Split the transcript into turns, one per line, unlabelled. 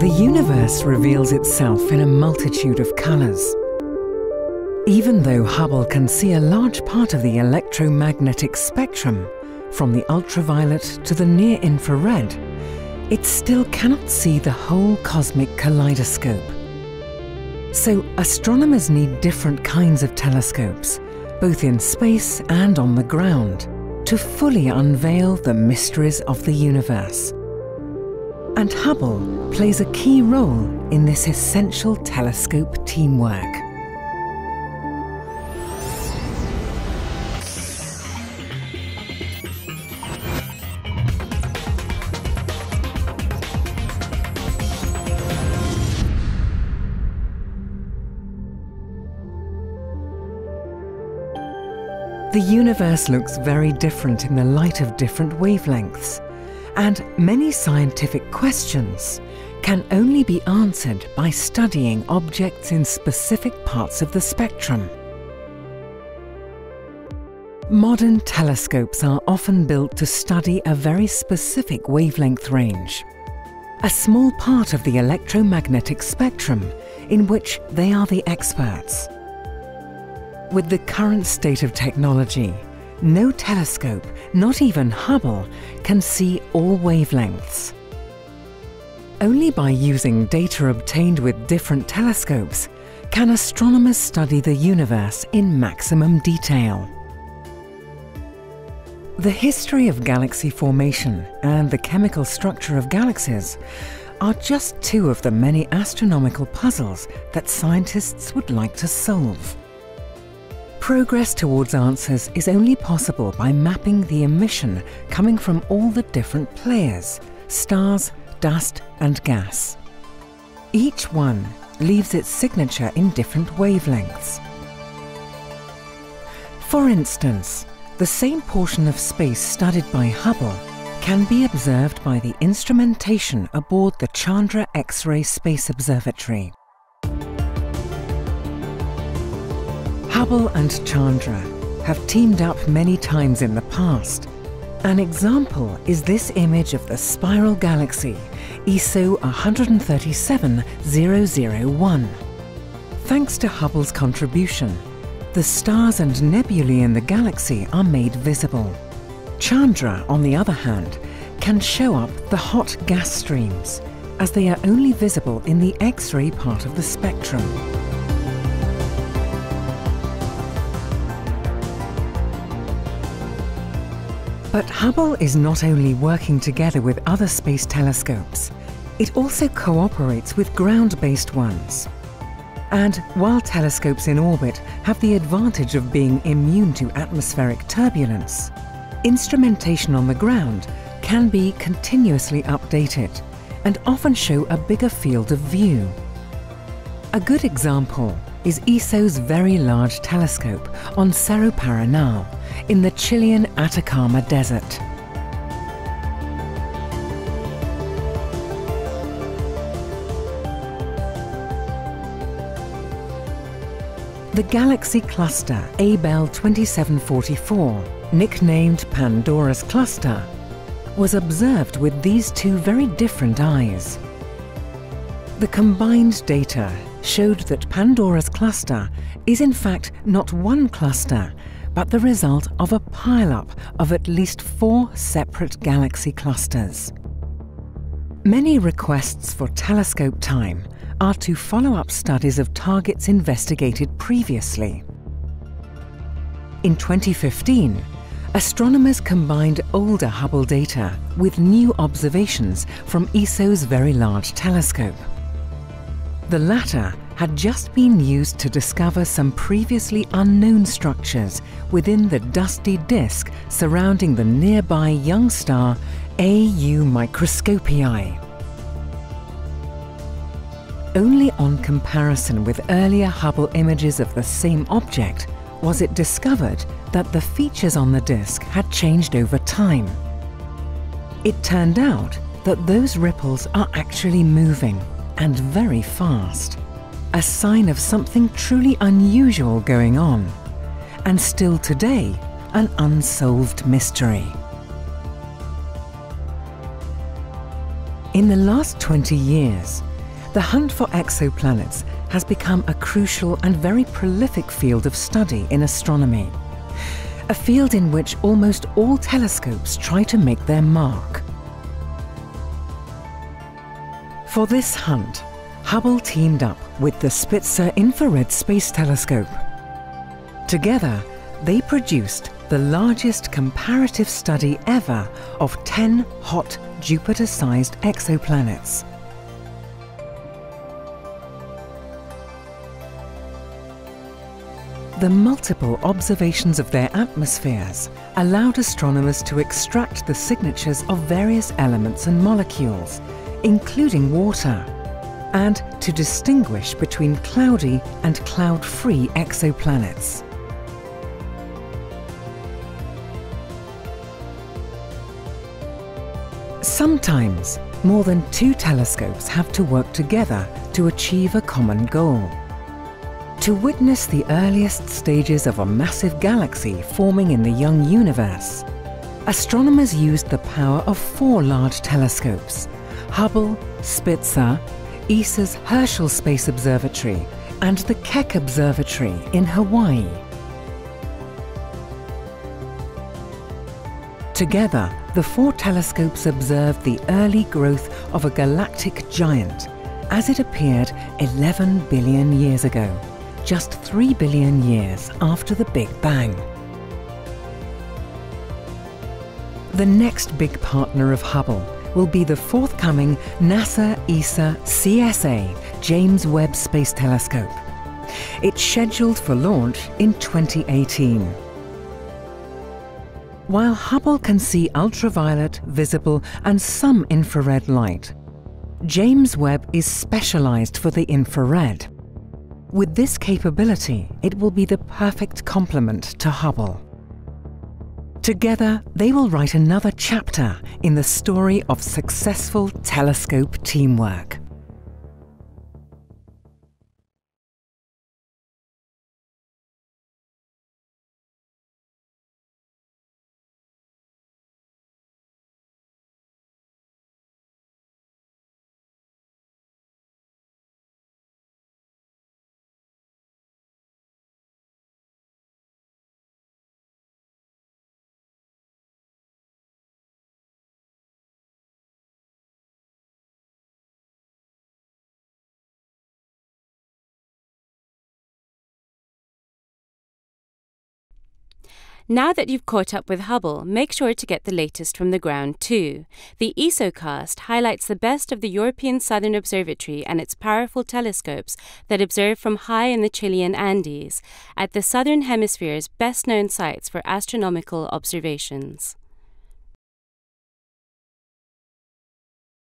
The universe reveals itself in a multitude of colours. Even though Hubble can see a large part of the electromagnetic spectrum, from the ultraviolet to the near-infrared, it still cannot see the whole cosmic kaleidoscope. So astronomers need different kinds of telescopes, both in space and on the ground, to fully unveil the mysteries of the universe. And Hubble plays a key role in this essential telescope teamwork. The universe looks very different in the light of different wavelengths, and many scientific questions can only be answered by studying objects in specific parts of the spectrum. Modern telescopes are often built to study a very specific wavelength range, a small part of the electromagnetic spectrum in which they are the experts. With the current state of technology, no telescope, not even Hubble, can see all wavelengths. Only by using data obtained with different telescopes can astronomers study the universe in maximum detail. The history of galaxy formation and the chemical structure of galaxies are just two of the many astronomical puzzles that scientists would like to solve. Progress towards answers is only possible by mapping the emission coming from all the different players, stars, dust and gas. Each one leaves its signature in different wavelengths. For instance, the same portion of space studied by Hubble can be observed by the instrumentation aboard the Chandra X-ray Space Observatory. Hubble and Chandra have teamed up many times in the past. An example is this image of the spiral galaxy ESO 137001. Thanks to Hubble's contribution, the stars and nebulae in the galaxy are made visible. Chandra, on the other hand, can show up the hot gas streams, as they are only visible in the X-ray part of the spectrum. But Hubble is not only working together with other space telescopes, it also cooperates with ground-based ones. And while telescopes in orbit have the advantage of being immune to atmospheric turbulence, instrumentation on the ground can be continuously updated and often show a bigger field of view. A good example is ESO's Very Large Telescope on Cerro Paranal in the Chilean Atacama Desert. The galaxy cluster Abell 2744, nicknamed Pandora's Cluster, was observed with these two very different eyes. The combined data showed that Pandora's cluster is in fact not one cluster, but the result of a pile-up of at least 4 separate galaxy clusters. Many requests for telescope time are to follow up studies of targets investigated previously. In 2015, astronomers combined older Hubble data with new observations from ESO's Very Large Telescope. The latter had just been used to discover some previously unknown structures within the dusty disk surrounding the nearby young star AU Microscopii. Only on comparison with earlier Hubble images of the same object was it discovered that the features on the disk had changed over time. It turned out that those ripples are actually moving, and very fast, a sign of something truly unusual going on, and still today an unsolved mystery. In the last 20 years, The hunt for exoplanets has become a crucial and very prolific field of study in astronomy, a field in which almost all telescopes try to make their mark. For this hunt, Hubble teamed up with the Spitzer Infrared Space Telescope. Together, they produced the largest comparative study ever of 10 hot Jupiter-sized exoplanets. The multiple observations of their atmospheres allowed astronomers to extract the signatures of various elements and molecules, including water, and to distinguish between cloudy and cloud-free exoplanets. Sometimes, more than two telescopes have to work together to achieve a common goal. To witness the earliest stages of a massive galaxy forming in the young universe, astronomers used the power of 4 large telescopes: Hubble, Spitzer, ESA's Herschel Space Observatory, and the Keck Observatory in Hawaii. Together, the 4 telescopes observed the early growth of a galactic giant as it appeared 11 billion years ago, just 3 billion years after the Big Bang. The next big partner of Hubble will be the forthcoming NASA-ESA CSA James Webb Space Telescope. It's scheduled for launch in 2018. While Hubble can see ultraviolet, visible, and some infrared light, James Webb is specialized for the infrared. With this capability, it will be the perfect complement to Hubble. Together, they will write another chapter in the story of successful telescope teamwork.
Now that you've caught up with Hubble, make sure to get the latest from the ground too. The ESOcast highlights the best of the European Southern Observatory and its powerful telescopes that observe from high in the Chilean Andes, at the Southern Hemisphere's best-known sites for astronomical observations.